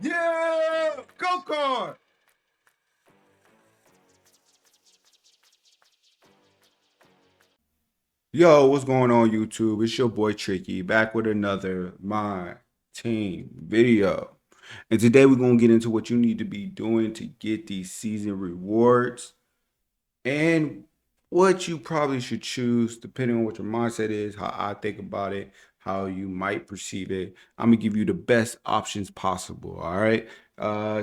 Yeah! Go card! Yo, what's going on, YouTube? It's your boy Tricky back with another My Team video. And today we're going to get into what you need to be doing to get these season rewards and what you probably should choose depending on what your mindset is, how I think about it, how you might perceive it. I'm going to give you the best options possible, all right?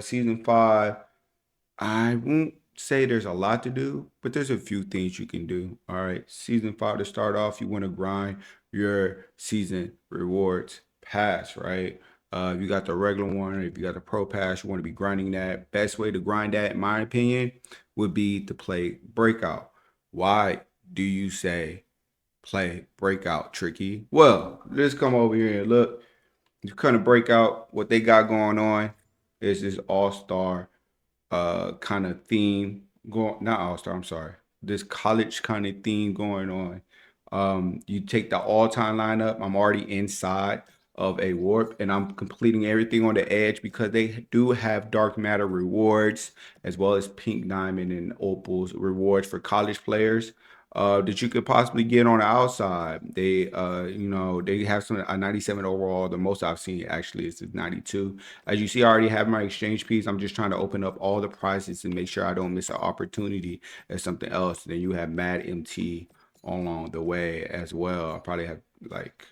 Season 5, I won't say there's a lot to do, but there's a few things you can do. All right. Season 5 to start off, you want to grind your season rewards pass, right? If you got the regular one, if you got the pro pass, you want to be grinding that. Best way to grind that, in my opinion, would be to play breakout. Why do you say play breakout, Tricky? Well, let's come over here and look. You kind of break out what they got going on. Is this all-star kind of theme going, not all-star, I'm sorry, this college kind of theme going on. You take the all-time lineup. I'm already inside of a warp and I'm completing everything on the edge because they do have dark matter rewards as well as pink diamond and opals rewards for college players that you could possibly get on the outside. They have some a 97 overall. The most I've seen actually is 92. As you see, I already have my exchange piece. I'm just trying to open up all the prizes and make sure I don't miss an opportunity at something else. Then you have Mad MT along the way as well. I probably have like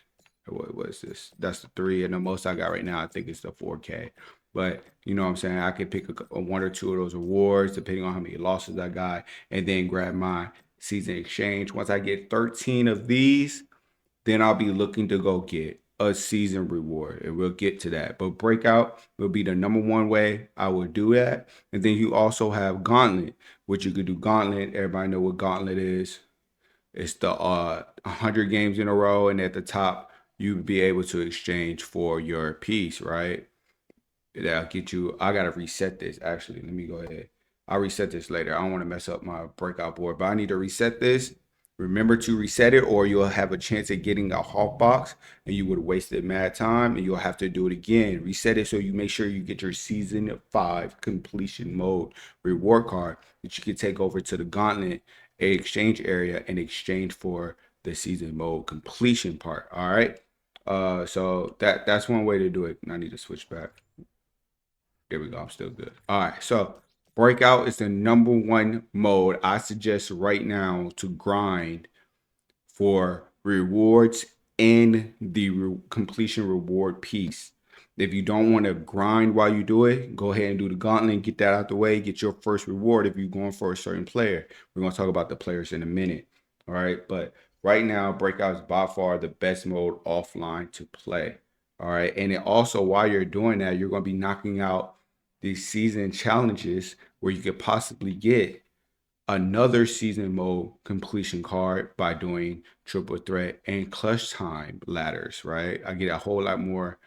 what is this? That's the 3, and the most I got right now I think it's the 4K. But you know what I'm saying? I could pick a one or two of those awards depending on how many losses I got, and then grab my season exchange. Once I get 13 of these, then I'll be looking to go get a season reward, and we'll get to that. But breakout will be the number one way I would do that. And then you also have gauntlet, which you could do gauntlet. Everybody know what gauntlet is. It's the 100 games in a row, and at the top you'd be able to exchange for your piece, right? That'll get you. I gotta reset this actually. Let me go ahead. I'll reset this later. I don't want to mess up my breakout board, but I need to reset this. Remember to reset it, or you'll have a chance at getting a Hawk box and you would have wasted mad time and you'll have to do it again. Reset it so you make sure you get your season 5 completion mode reward card that you can take over to the gauntlet exchange area and exchange for the season mode completion part. All right. So that's one way to do it. And I need to switch back. There we go. I'm still good. All right. So breakout is the number one mode I suggest right now to grind for rewards and the completion reward piece. If you don't want to grind while you do it, go ahead and do the gauntlet and get that out the way. Get your first reward if you're going for a certain player. We're going to talk about the players in a minute. All right. But right now, breakout is by far the best mode offline to play. All right. And it also, while you're doing that, you're going to be knocking out these season challenges where you could possibly get another season mode completion card by doing triple threat and clutch time ladders, right? I get a whole lot more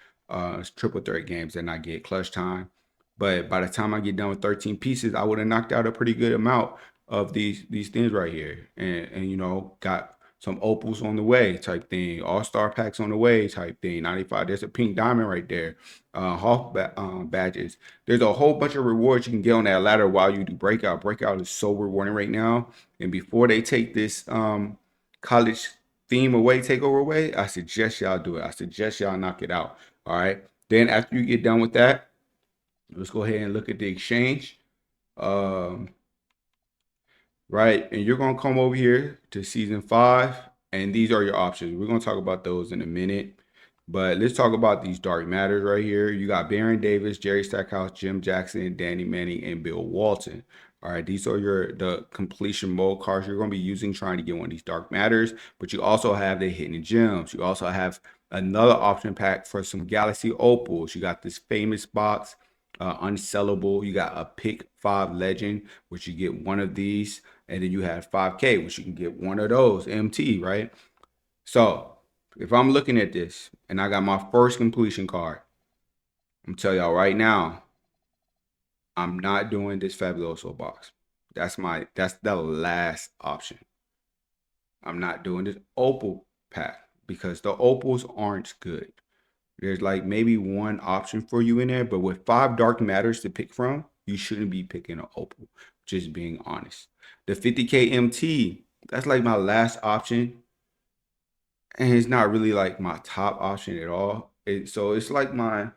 triple threat games than I get clutch time. But by the time I get done with 13 pieces, I would have knocked out a pretty good amount of these things right here. And you know, got some opals on the way type thing, all-star packs on the way type thing. 95. There's a pink diamond right there. Badges. There's a whole bunch of rewards you can get on that ladder while you do breakout. Breakout is so rewarding right now. And before they take this college theme away, takeover away, I suggest y'all do it. I suggest y'all knock it out. All right. Then after you get done with that, let's go ahead and look at the exchange. Um, right, and you're gonna come over here to season 5, and these are your options. We're gonna talk about those in a minute, but let's talk about these dark matters right here. You got Baron Davis, Jerry Stackhouse, Jim Jackson, Danny Manning, and Bill Walton. All right, these are the completion mode cards you're gonna be using trying to get one of these dark matters, but you also have the hidden gems. You also have another option pack for some Galaxy Opals. You got this famous box, unsellable. You got a pick 5 legend, which you get one of these, and then you have 5K, which you can get one of those MT, right? So if I'm looking at this and I got my first completion card, I'm telling y'all right now, I'm not doing this Fabuloso box. That's the last option. I'm not doing this opal pack because the opals aren't good. There's like maybe one option for you in there, but with 5 dark matters to pick from, you shouldn't be picking an opal. Just being honest. The 50K MT, that's like my last option, and it's not really like my top option at all. So it's like my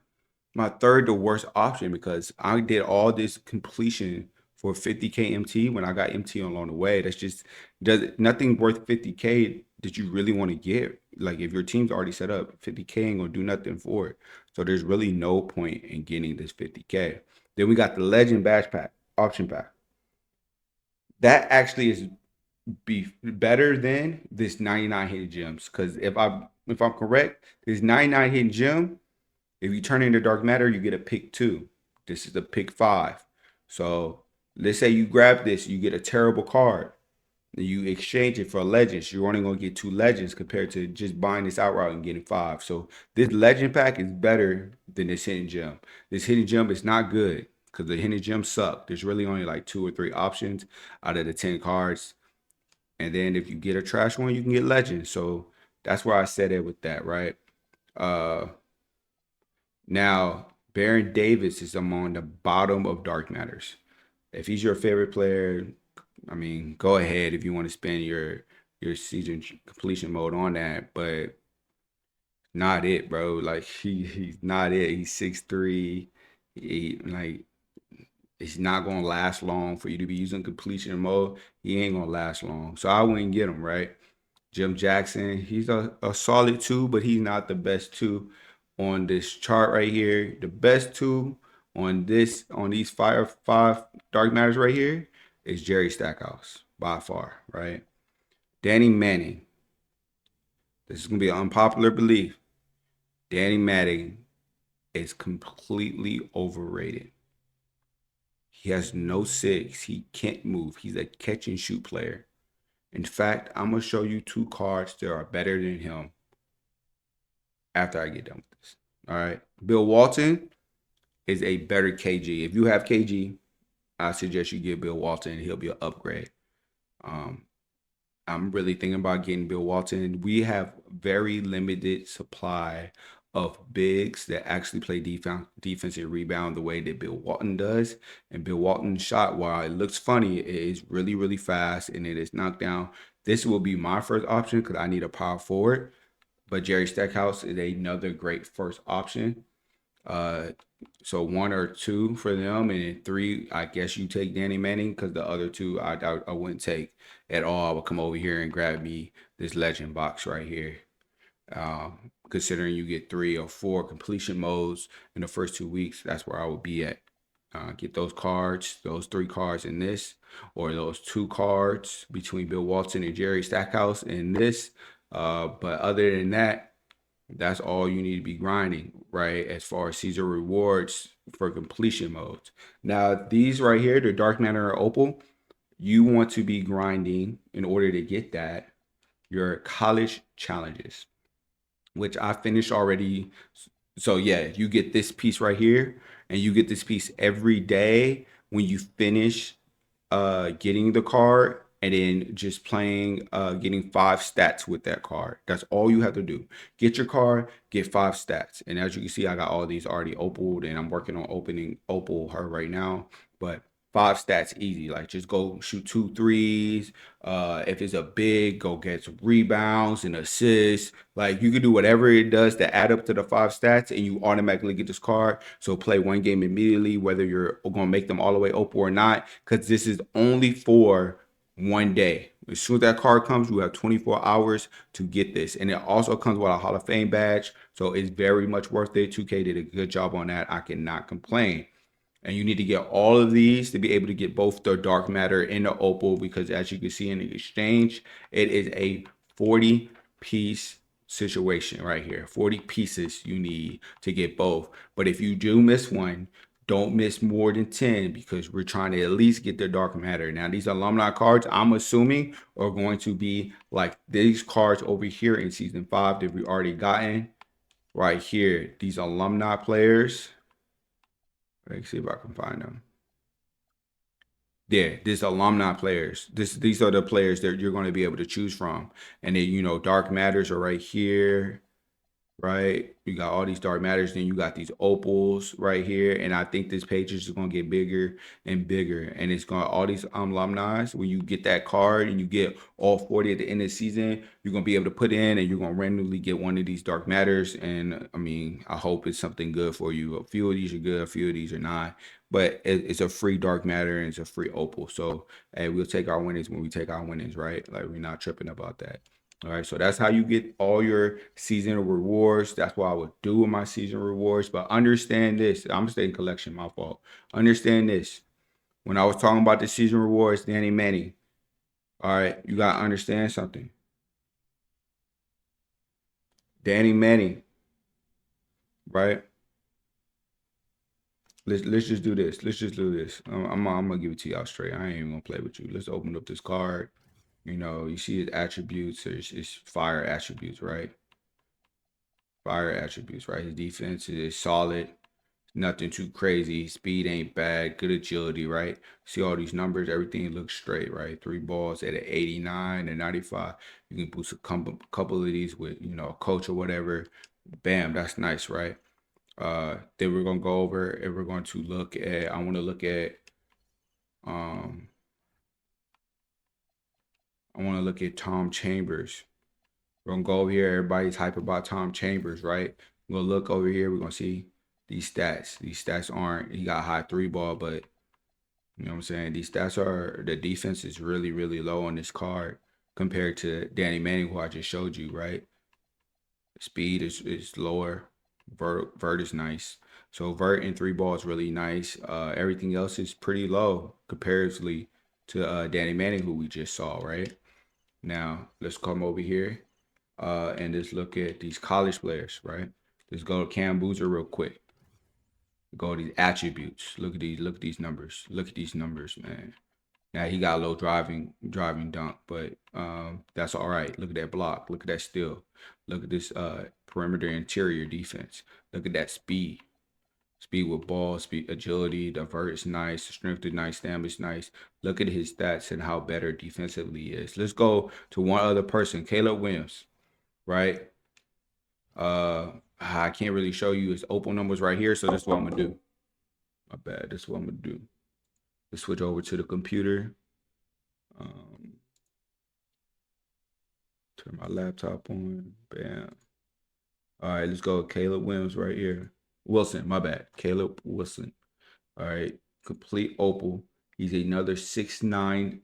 third to worst option because I did all this completion for 50K MT when I got MT along the way. That's just does nothing worth 50K that you really want to get. Like if your team's already set up, 50K ain't gonna do nothing for it. So there's really no point in getting this 50K. Then we got the Legend Badge Pack, option pack. That actually is be better than this 99 hidden gems. Because if I'm correct, this 99 hidden gem, if you turn into dark matter, you get a pick 2. This is the pick 5. So let's say you grab this, you get a terrible card. And you exchange it for legends. You're only gonna get 2 legends compared to just buying this outright and getting 5. So this legend pack is better than this hidden gem. This hidden gem is not good because the hidden gems suck. There's really only like 2 or 3 options out of the 10 cards. And then if you get a trash one, you can get legends. So that's where I said it with that, right? Uh Now, Baron Davis is among the bottom of dark matters. If he's your favorite player, I mean, go ahead if you want to spend your season completion mode on that, but not it, bro. Like he's not it. He's 6'3". He like it's not gonna last long for you to be using completion mode. He ain't gonna last long. So I wouldn't get him, right? Jim Jackson, he's a solid 2, but he's not the best 2 on this chart right here. The best 2 on these five dark matters right here is Jerry Stackhouse by far, right? Danny Manning. This is gonna be an unpopular belief. Danny Manning is completely overrated. He has no 6. He can't move. He's a catch and shoot player. In fact, I'm gonna show you 2 cards that are better than him after I get done with this. All right. Bill Walton is a better KG. If you have KG, I suggest you get Bill Walton. He'll be an upgrade. Um, I'm really thinking about getting Bill Walton. We have very limited supply of bigs that actually play defensive rebound the way that Bill Walton does. And Bill Walton's shot, while it looks funny, it is really, really fast and it is knocked down. This will be my first option because I need a power forward. But Jerry Stackhouse is another great first option. Uh, so 1 or 2 for them, and then 3, I guess you take Danny Manning because the other 2 I wouldn't take at all. I would come over here and grab me this legend box right here. Considering you get 3 or 4 completion modes in the first 2 weeks, that's where I would be at. Get those cards, those 3 cards in this, or those 2 cards between Bill Walton and Jerry Stackhouse in this. But other than that, that's all you need to be grinding, right? As far as Caesar rewards for completion modes. Now, these right here, the Dark Matter or Opal, you want to be grinding in order to get that your college challenges, which I finished already. So yeah, you get this piece right here, and you get this piece every day when you finish getting the card and then just playing getting 5 stats with that card. That's all you have to do. Get your card, get 5 stats. And as you can see, I got all these already opaled and I'm working on opening opal her right now. But 5 stats easy. Like just go shoot 2 threes. If it's a big, go get some rebounds and assists. Like you can do whatever it does to add up to the 5 stats, and you automatically get this card. So play one game immediately, whether you're gonna make them all the way opal or not, because this is only for one day. As soon as that card comes, you have 24 hours to get this. And it also comes with a Hall of Fame badge. So it's very much worth it. 2K did a good job on that. I cannot complain. And you need to get all of these to be able to get both the dark matter and the opal, because as you can see in the exchange, it is a 40 piece situation right here. 40 pieces you need to get both. But if you do miss one, don't miss more than 10, because we're trying to at least get the dark matter. Now, these alumni cards, I'm assuming, are going to be like these cards over here in season 5 that we already gotten right here. These alumni players. Let's see if I can find them. Yeah, this alumni players. These are the players that you're going to be able to choose from. And then, dark matters are right here. right? You got all these dark matters, then you got these opals right here, and I think this page is just gonna get bigger and bigger, and it's gonna all these alumni. When you get that card and you get all 40 at the end of the season, you're gonna be able to put in, and you're gonna randomly get one of these dark matters. And I mean, I hope it's something good for you. A few of these are good, a few of these are not, but it's a free dark matter and it's a free opal. So hey, we'll take our winnings when we take our winnings, right? Like we're not tripping about that. All right, so that's how you get all your seasonal rewards. That's what I would do with my season rewards. But understand this. I'm staying collection, my fault. Understand this. When I was talking about the season rewards, Danny Manny, all right, you gotta understand something. Danny Manny, right? Let's just do this. Let's just do this. I'm gonna give it to y'all straight. I ain't even gonna play with you. Let's open up this card. You know, you see his attributes. It's fire attributes, right? Fire attributes, right? His defense is solid. Nothing too crazy. Speed ain't bad. Good agility, right? See all these numbers. Everything looks straight, right? 3 balls at an 89 and 95. You can boost a couple of these with, a coach or whatever. Bam, that's nice, right? Then we're gonna go over and we're going to look at. I want to look at. Um, I want to look at Tom Chambers. We're gonna go over here. Everybody's hype about Tom Chambers, right? We're gonna look over here. We're gonna see these stats. These stats aren't. He got high 3 ball, but you know what I'm saying? These stats are the defense is really, really low on this card compared to Danny Manning, who I just showed you, right? Speed is lower. Vert is nice. So vert and 3 ball is really nice. Everything else is pretty low comparatively to Danny Manning, who we just saw, right? Now let's come over here and just look at these college players, right? Let's go to Cam Boozer real quick. Go to these attributes. Look at these numbers. Look at these numbers, man. Now he got a low driving dunk, but that's all right. Look at that block. Look at that steal. Look at this perimeter interior defense. Look at that speed. Speed with ball, speed, agility, the vert is nice, the strength is nice, stamina is nice. Look at his stats and how better defensively he is. Let's go to one other person, Caleb Williams, right? I can't really show you his opal numbers right here, so that's what I'm gonna do. My bad. That's what I'm gonna do. Let's switch over to the computer. Um, Turn my laptop on. Bam. All right, let's go. Caleb Williams right here. Wilson, my bad. Caleb Wilson. All right, complete opal. He's another 6'9"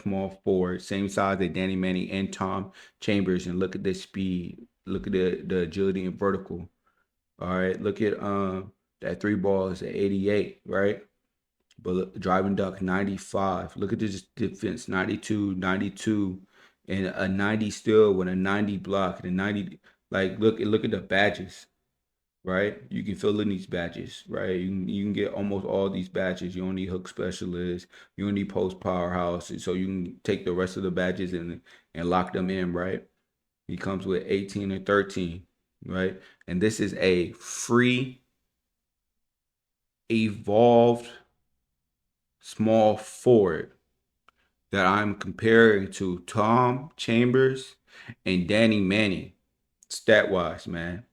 small forward, same size as Danny Manning and Tom Chambers. And look at the speed. Look at the agility and vertical. All right, look at that 3 ball is at 88, right? But look, driving duck 95. Look at this defense 92, 92, and a 90 still with a 90 block and a 90. Like look at the badges, right? You can fill in these badges, right? You can get almost all these badges. You don't need hook specialist. You don't need post powerhouse. So you can take the rest of the badges and lock them in, right? He comes with 18 and 13, right? And this is a free evolved small forward that I'm comparing to Tom Chambers and Danny Manning, stat wise, man.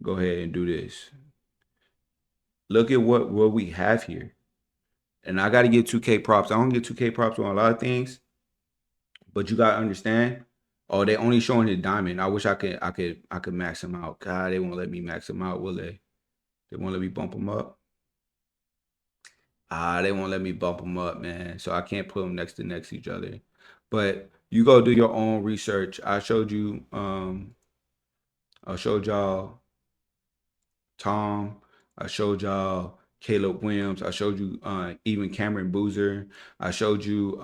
Go ahead and do this. Look at what we have here. And I gotta give 2K props. I don't get 2K props on a lot of things, but you gotta understand. Oh, they only showing the diamond. I wish I could max them out. God, they won't let me max them out, will they? They won't let me bump them up. They won't let me bump them up, man. So I can't put them next to each other. But you go do your own research. I showed y'all Tom. I showed y'all Caleb Williams. I showed you even Cameron Boozer. I showed you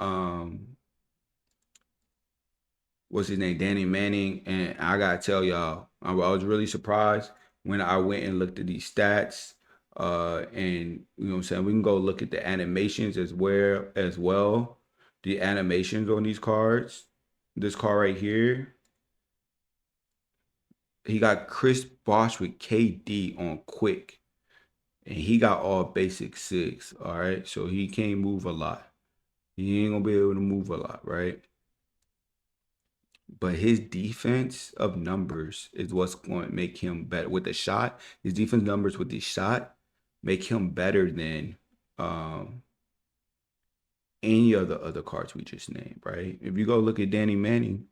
what's his name, Danny Manning. And I gotta tell y'all, I was really surprised when I went and looked at these stats. And you know what I'm saying, we can go look at the animations as well. The animations on these cards. This card right here. He got Chris Bosh with KD on quick. And he got all basic 6. All right. So he can't move a lot. He ain't gonna be able to move a lot, right? but his defense of numbers is what's going to make him better with the shot. His defense numbers with the shot make him better than um, any of the other cards we just named, right? If you go look at Danny Manning,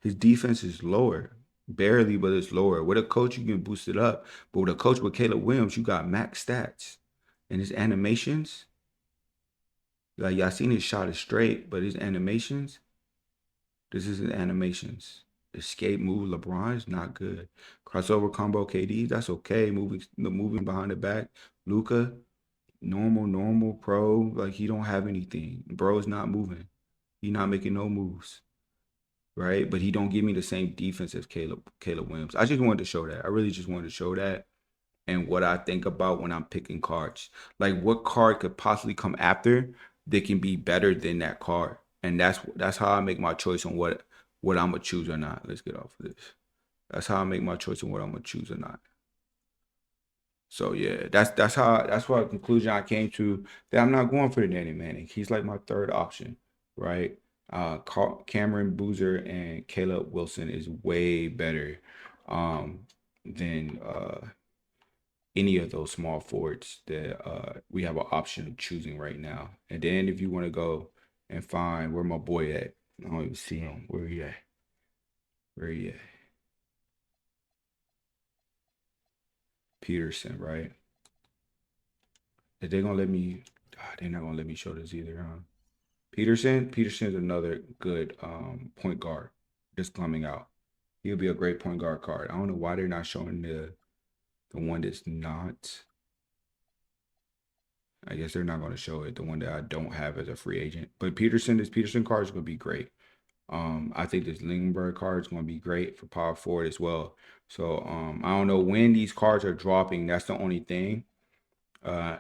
his defense is lower, barely, but it's lower. With a coach, you can boost it up. But with a coach with Caleb Williams, you got max stats. And his animations, like y'all seen his shot is straight, but his animations, this is his animations. Escape move LeBron is not good. Crossover combo KD, that's okay. Moving behind the back. Luca, normal pro. Like he don't have anything. Bro is not moving. He not making no moves. Right? But he don't give me the same defense as Caleb Williams. I just wanted to show that. I really just wanted to show that and what I think about when I'm picking cards. Like what card could possibly come after that can be better than that card. And that's how I make my choice on what I'm gonna choose or not. Let's get off of this. That's how I make my choice on what I'm gonna choose or not. So yeah, that's what conclusion I came to that I'm not going for the Danny Manning. He's like my third option, right? Cameron Boozer and Caleb Wilson is way better than any of those small forwards that we have an option of choosing right now. And then if you want to go and find where my boy at, I don't even see him. Where he at? Where he at? Peterson, right? If they're gonna let me, they're not gonna let me show this either, huh? Peterson's another good point guard just coming out. He'll be a great point guard card. I don't know why they're not showing the one that's not. I guess they're not going to show it. The one that I don't have as a free agent. But this Peterson card is going to be great. I think this Lindbergh card is going to be great for power forward as well. So I don't know when these cards are dropping. That's the only thing.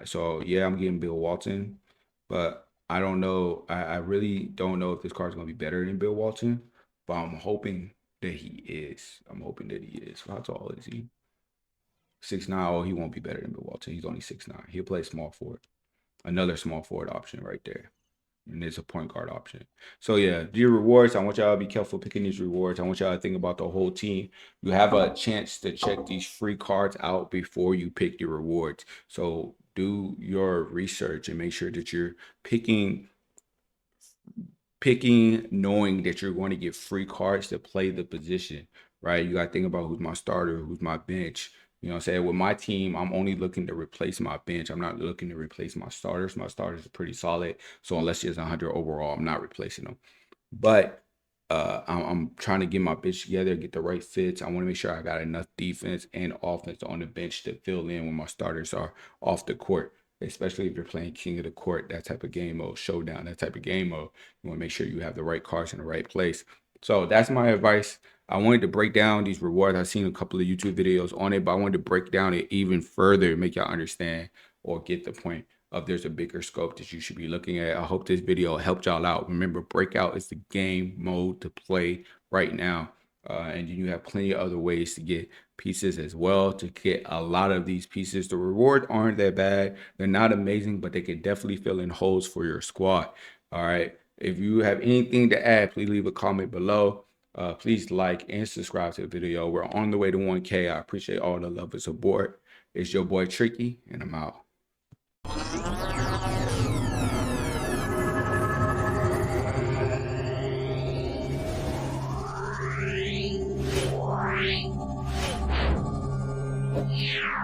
So yeah, I'm getting Bill Walton, but I don't know. I really don't know if this card is going to be better than Bill Walton, but I'm hoping that he is. I'm hoping that he is. How tall is he? 6'9". Oh, he won't be better than Bill Walton. He's only 6'9". He'll play small forward. Another small forward option right there. And it's a point guard option. So yeah, your rewards. I want y'all to be careful picking these rewards. I want y'all to think about the whole team. You have a chance to check these free cards out before you pick your rewards. So do your research and make sure that you're picking knowing that you're going to get free cards to play the position, right? You got to think about who's my starter, who's my bench. You know what I'm saying? With my team, I'm only looking to replace my bench. I'm not looking to replace my starters. My starters are pretty solid. So unless it's 100 overall, I'm not replacing them. But I'm trying to get my bench together, get the right fits. I want to make sure I got enough defense and offense on the bench to fill in when my starters are off the court, especially if you're playing King of the Court, that type of game mode, showdown, that type of game mode. You want to make sure you have the right cards in the right place. So that's my advice. I wanted to break down these rewards. I've seen a couple of YouTube videos on it, but I wanted to break down it even further, make y'all understand or get the point of there's a bigger scope that you should be looking at. I hope this video helped y'all out. Remember, Breakout is the game mode to play right now. And you have plenty of other ways to get pieces as well, to get a lot of these pieces. The rewards aren't that bad. They're not amazing, but they can definitely fill in holes for your squad. All right. If you have anything to add, please leave a comment below. Please like and subscribe to the video. We're on the way to 1K. I appreciate all the love and support. It's your boy Tricky, and I'm out. Yeah.